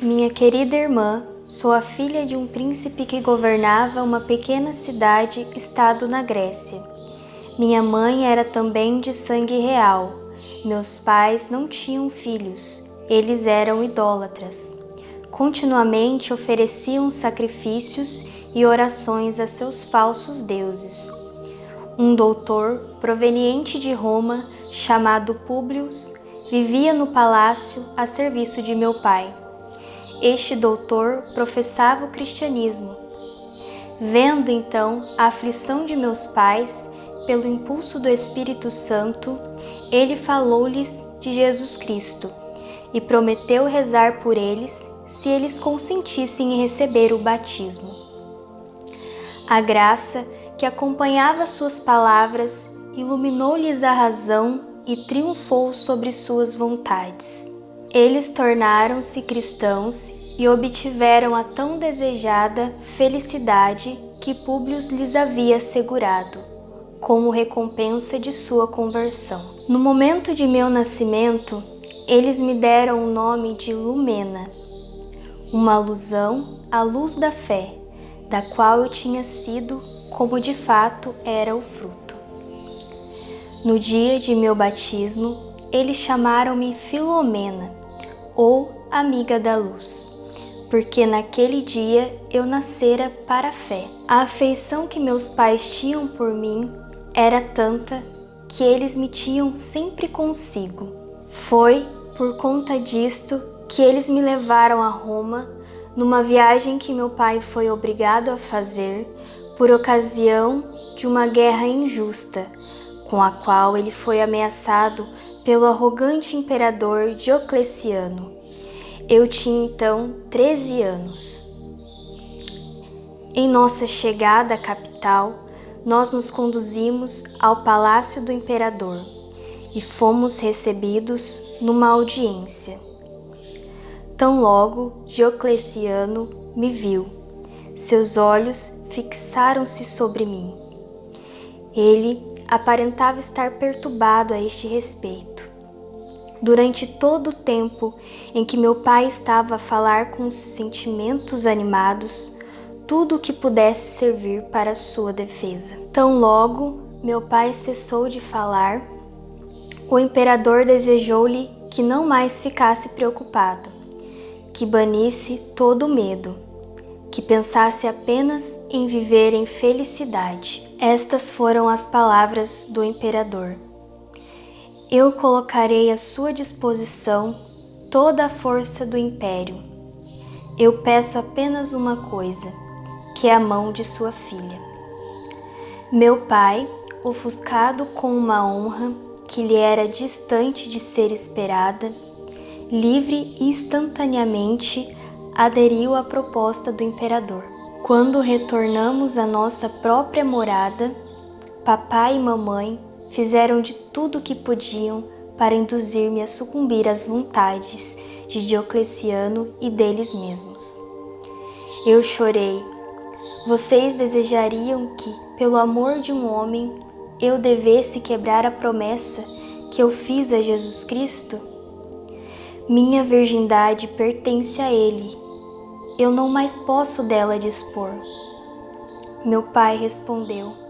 Minha querida irmã, sou a filha de um príncipe que governava uma pequena cidade-estado na Grécia. Minha mãe era também de sangue real. Meus pais não tinham filhos, eles eram idólatras. Continuamente ofereciam sacrifícios e orações a seus falsos deuses. Um doutor proveniente de Roma, chamado Públio, vivia no palácio a serviço de meu pai. Este doutor professava o cristianismo. Vendo então a aflição de meus pais, pelo impulso do Espírito Santo, ele falou-lhes de Jesus Cristo e prometeu rezar por eles se eles consentissem em receber o batismo. A graça que acompanhava suas palavras iluminou-lhes a razão e triunfou sobre suas vontades. Eles tornaram-se cristãos e obtiveram a tão desejada felicidade que Públio lhes havia assegurado, como recompensa de sua conversão. No momento de meu nascimento, eles me deram o nome de Lumena, uma alusão à luz da fé, da qual eu tinha sido, como de fato era o fruto. No dia de meu batismo, eles chamaram-me Filomena, ou amiga da luz, porque naquele dia eu nascera para a fé. A afeição que meus pais tinham por mim era tanta que eles me tinham sempre consigo. Foi por conta disto que eles me levaram a Roma, numa viagem que meu pai foi obrigado a fazer por ocasião de uma guerra injusta, com a qual ele foi ameaçado pelo arrogante imperador Diocleciano. Eu tinha então 13 anos. Em nossa chegada à capital, nós nos conduzimos ao palácio do imperador e fomos recebidos numa audiência. Tão logo Diocleciano me viu, seus olhos fixaram-se sobre mim. Ele aparentava estar perturbado a este respeito. Durante todo o tempo em que meu pai estava a falar com sentimentos animados, tudo o que pudesse servir para sua defesa. Tão logo meu pai cessou de falar, o imperador desejou-lhe que não mais ficasse preocupado, que banisse todo o medo, que pensasse apenas em viver em felicidade. Estas foram as palavras do imperador. Eu colocarei à sua disposição toda a força do império. Eu peço apenas uma coisa, que é a mão de sua filha. Meu pai, ofuscado com uma honra que lhe era distante de ser esperada, livre e instantaneamente aderiu à proposta do imperador. Quando retornamos à nossa própria morada, papai e mamãe fizeram de tudo o que podiam para induzir-me a sucumbir às vontades de Diocleciano e deles mesmos. Eu chorei. Vocês desejariam que, pelo amor de um homem, eu devesse quebrar a promessa que eu fiz a Jesus Cristo? Minha virgindade pertence a Ele. Eu não mais posso dela dispor. Meu pai respondeu: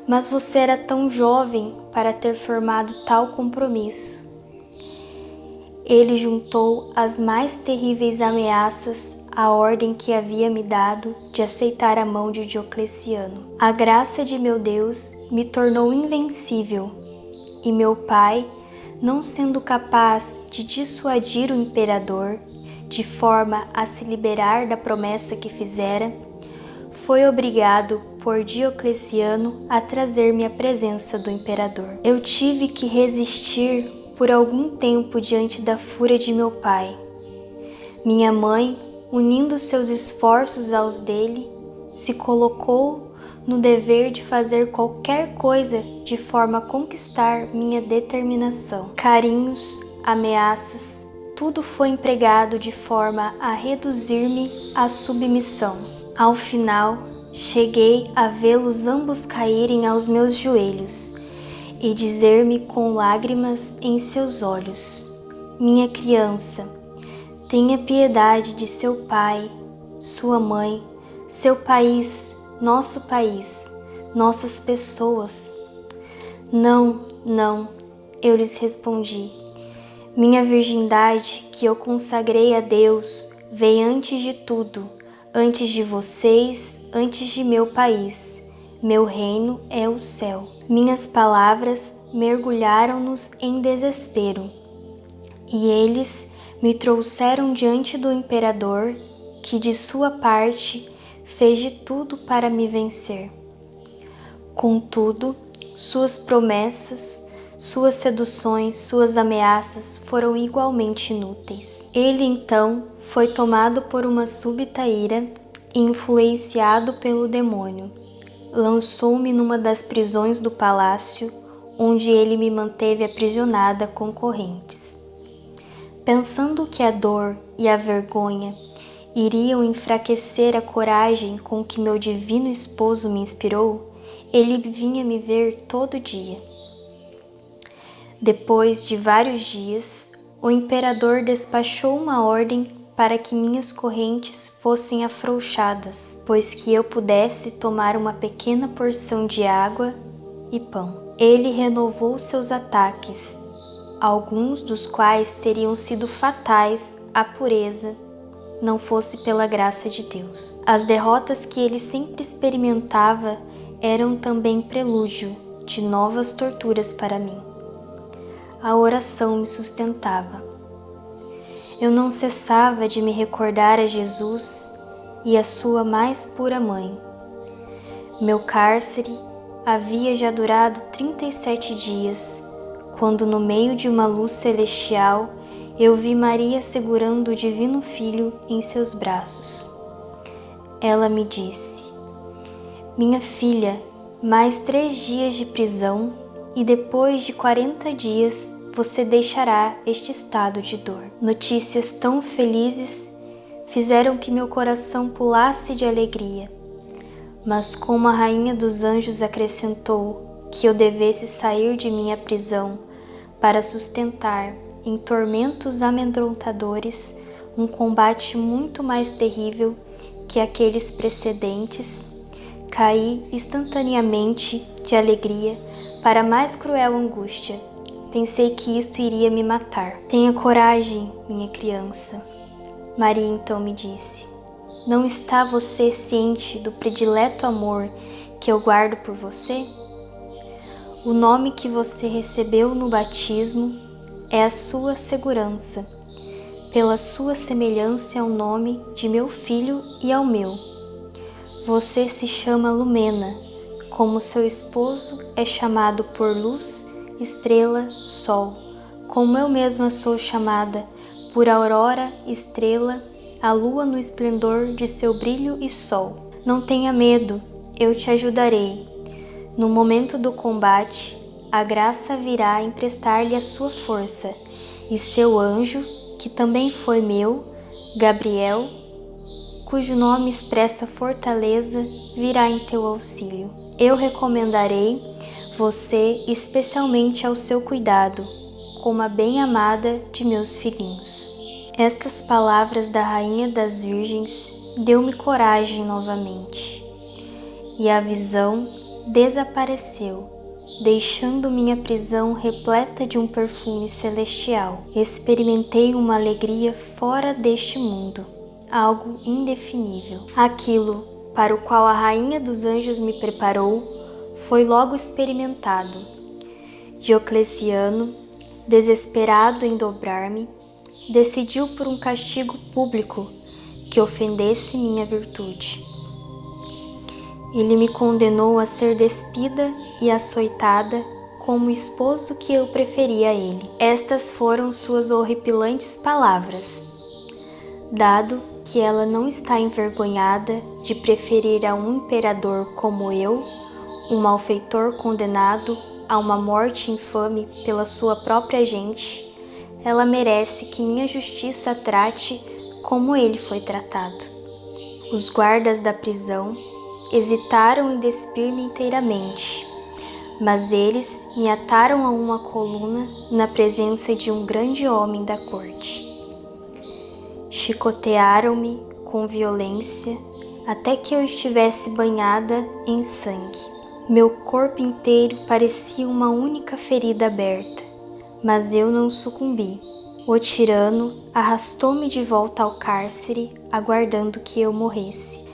mas você era tão jovem para ter formado tal compromisso. Ele juntou as mais terríveis ameaças à ordem que havia me dado de aceitar a mão de Diocleciano. A graça de meu Deus me tornou invencível, e meu pai, não sendo capaz de dissuadir o imperador, de forma a se liberar da promessa que fizera, foi obrigado por Diocleciano a trazer-me à presença do imperador. Eu tive que resistir por algum tempo diante da fúria de meu pai. Minha mãe, unindo seus esforços aos dele, se colocou no dever de fazer qualquer coisa de forma a conquistar minha determinação. Carinhos, ameaças, tudo foi empregado de forma a reduzir-me à submissão. Ao final, cheguei a vê-los ambos caírem aos meus joelhos e dizer-me com lágrimas em seus olhos: minha criança, Tenha piedade de seu pai, sua mãe, seu país, nossas pessoas. Não, não, eu lhes respondi. Minha virgindade, que eu consagrei a Deus, veio antes de tudo, antes de vocês, antes de meu país. Meu reino é o céu. Minhas palavras mergulharam-nos em desespero, e eles me trouxeram diante do imperador, que de sua parte fez de tudo para me vencer. Contudo, suas promessas, suas seduções, suas ameaças foram igualmente inúteis. Ele então foi tomado por uma súbita ira e influenciado pelo demônio. Lançou-me numa das prisões do palácio, onde ele me manteve aprisionada com correntes. Pensando que a dor e a vergonha iriam enfraquecer a coragem com que meu divino esposo me inspirou, ele vinha me ver todo dia. Depois de vários dias, o imperador despachou uma ordem para que minhas correntes fossem afrouxadas, pois que eu pudesse tomar uma pequena porção de água e pão. Ele renovou seus ataques, alguns dos quais teriam sido fatais à pureza, não fosse pela graça de Deus. As derrotas que ele sempre experimentava eram também prelúdio de novas torturas para mim. A oração me sustentava. Eu não cessava de me recordar a Jesus e a sua mais pura mãe. Meu cárcere havia já durado 37 dias, quando no meio de uma luz celestial eu vi Maria segurando o Divino Filho em seus braços. Ela me disse: minha filha, mais 3 dias de prisão e depois de 40 dias você deixará este estado de dor. Notícias tão felizes fizeram que meu coração pulasse de alegria. Mas como a rainha dos anjos acrescentou que eu devesse sair de minha prisão para sustentar, em tormentos amedrontadores, um combate muito mais terrível que aqueles precedentes, caí instantaneamente de alegria para a mais cruel angústia. Pensei que isto iria me matar. Tenha coragem, minha criança. Maria então me disse: não está você ciente do predileto amor que eu guardo por você? O nome que você recebeu no batismo é a sua segurança, pela sua semelhança ao nome de meu filho e ao meu. Você se chama Lumena, como seu esposo é chamado por luz, estrela, sol, como eu mesma sou chamada por aurora, estrela, a lua no esplendor de seu brilho e sol. Não tenha medo, eu te ajudarei. No momento do combate, a graça virá emprestar-lhe a sua força, e seu anjo, que também foi meu, Gabriel, cujo nome expressa fortaleza, virá em teu auxílio. Eu recomendarei você especialmente ao seu cuidado, como a bem-amada de meus filhinhos. Estas palavras da Rainha das Virgens deu-me coragem novamente, e a visão desapareceu, deixando minha prisão repleta de um perfume celestial. Experimentei uma alegria fora deste mundo, algo indefinível. Aquilo para o qual a Rainha dos Anjos me preparou foi logo experimentado. Diocleciano, desesperado em dobrar-me, decidiu por um castigo público que ofendesse minha virtude. Ele me condenou a ser despida e açoitada como o esposo que eu preferia a ele. Estas foram suas horripilantes palavras. Dado que ela não está envergonhada de preferir a um imperador como eu, um malfeitor condenado a uma morte infame pela sua própria gente, ela merece que minha justiça a trate como ele foi tratado. Os guardas da prisão hesitaram em despir-me inteiramente, mas eles me ataram a uma coluna na presença de um grande homem da corte. Chicotearam-me com violência até que eu estivesse banhada em sangue. Meu corpo inteiro parecia uma única ferida aberta, mas eu não sucumbi. O tirano arrastou-me de volta ao cárcere, aguardando que eu morresse.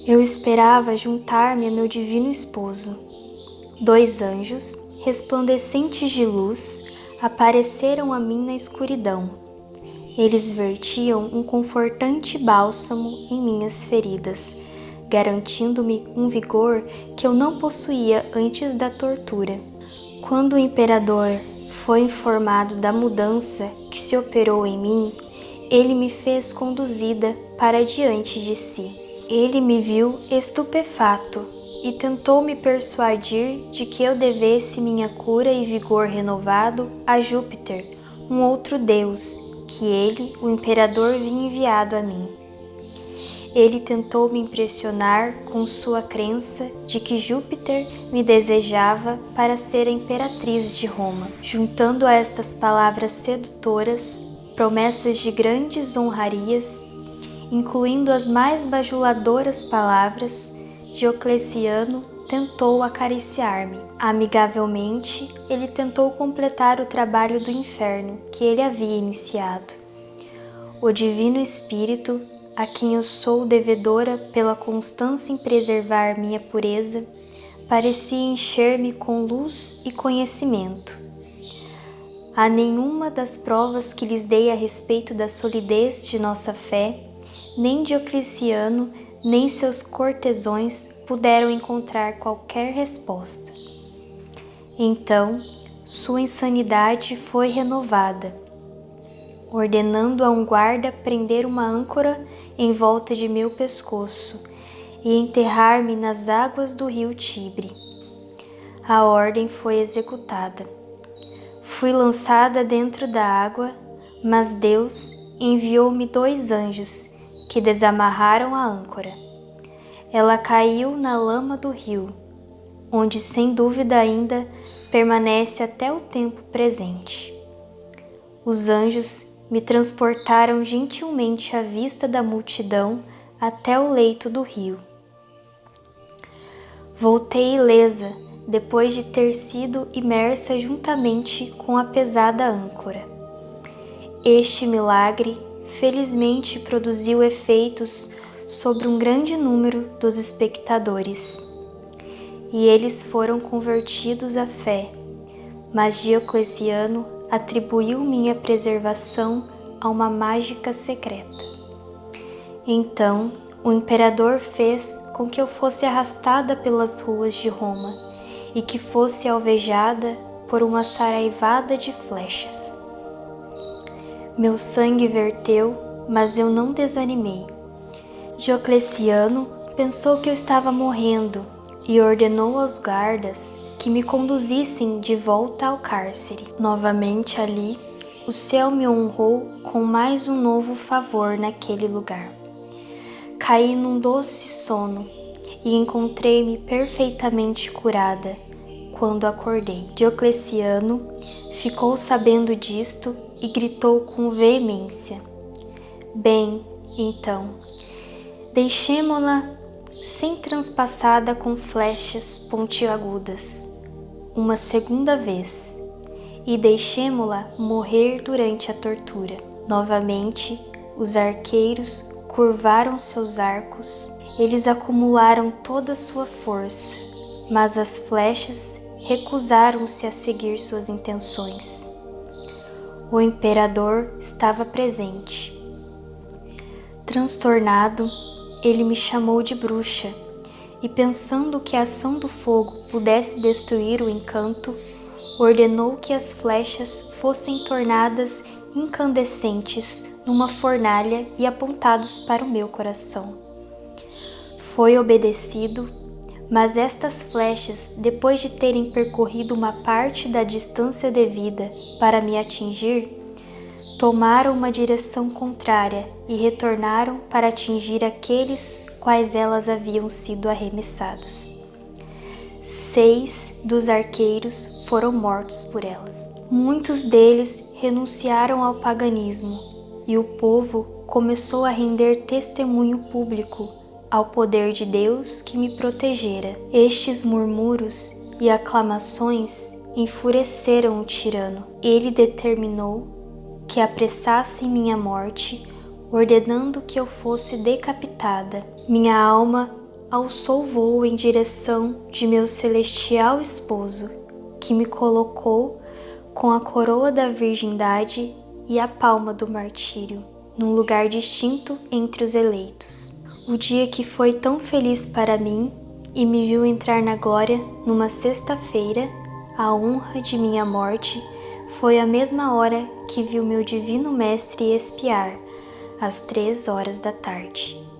Eu esperava juntar-me a meu divino esposo. 2 anjos, resplandecentes de luz, apareceram a mim na escuridão. Eles vertiam um confortante bálsamo em minhas feridas, garantindo-me um vigor que eu não possuía antes da tortura. Quando o imperador foi informado da mudança que se operou em mim, ele me fez conduzida para diante de si. Ele me viu estupefato e tentou me persuadir de que eu devesse minha cura e vigor renovado a Júpiter, um outro deus, que ele, o imperador, vinha enviado a mim. Ele tentou me impressionar com sua crença de que Júpiter me desejava para ser a imperatriz de Roma, juntando a estas palavras sedutoras promessas de grandes honrarias, incluindo as mais bajuladoras palavras. Diocleciano tentou acariciar-me. Amigavelmente, ele tentou completar o trabalho do inferno que ele havia iniciado. O Divino Espírito, a quem eu sou devedora pela constância em preservar minha pureza, parecia encher-me com luz e conhecimento. A nenhuma das provas que lhes dei a respeito da solidez de nossa fé, nem Diocleciano, nem seus cortesões puderam encontrar qualquer resposta. Então, sua insanidade foi renovada, ordenando a um guarda prender uma âncora em volta de meu pescoço e enterrar-me nas águas do rio Tibre. A ordem foi executada. Fui lançada dentro da água, mas Deus enviou-me 2 anjos que desamarraram a âncora. Ela caiu na lama do rio, onde sem dúvida ainda permanece até o tempo presente. Os anjos me transportaram gentilmente à vista da multidão até o leito do rio. Voltei ilesa, depois de ter sido imersa juntamente com a pesada âncora. Este milagre felizmente produziu efeitos sobre um grande número dos espectadores, e eles foram convertidos à fé, mas Diocleciano atribuiu minha preservação a uma mágica secreta. Então, o imperador fez com que eu fosse arrastada pelas ruas de Roma e que fosse alvejada por uma saraivada de flechas. Meu sangue verteu, mas eu não desanimei. Diocleciano pensou que eu estava morrendo e ordenou aos guardas que me conduzissem de volta ao cárcere. Novamente ali, o céu me honrou com mais um novo favor naquele lugar. Caí num doce sono e encontrei-me perfeitamente curada quando acordei. Diocleciano ficou sabendo disto e gritou com veemência: "Bem, então, deixemo-la sem transpassada com flechas pontiagudas, uma segunda vez, e deixemo-la morrer durante a tortura." Novamente, os arqueiros curvaram seus arcos, eles acumularam toda sua força, mas as flechas recusaram-se a seguir suas intenções. O imperador estava presente. Transtornado, ele me chamou de bruxa e, pensando que a ação do fogo pudesse destruir o encanto, ordenou que as flechas fossem tornadas incandescentes numa fornalha e apontados para o meu coração. Foi obedecido, mas estas flechas, depois de terem percorrido uma parte da distância devida para me atingir, tomaram uma direção contrária e retornaram para atingir aqueles quais elas haviam sido arremessadas. 6 dos arqueiros foram mortos por elas. Muitos deles renunciaram ao paganismo, e o povo começou a render testemunho público ao poder de Deus que me protegera. Estes murmúrios e aclamações enfureceram o tirano. Ele determinou que apressassem minha morte, ordenando que eu fosse decapitada. Minha alma alçou voo em direção de meu celestial esposo, que me colocou com a coroa da virgindade e a palma do martírio, num lugar distinto entre os eleitos. O dia que foi tão feliz para mim e me viu entrar na glória numa sexta-feira, a honra de minha morte, foi a mesma hora que viu meu divino mestre expiar, às 3 horas da tarde.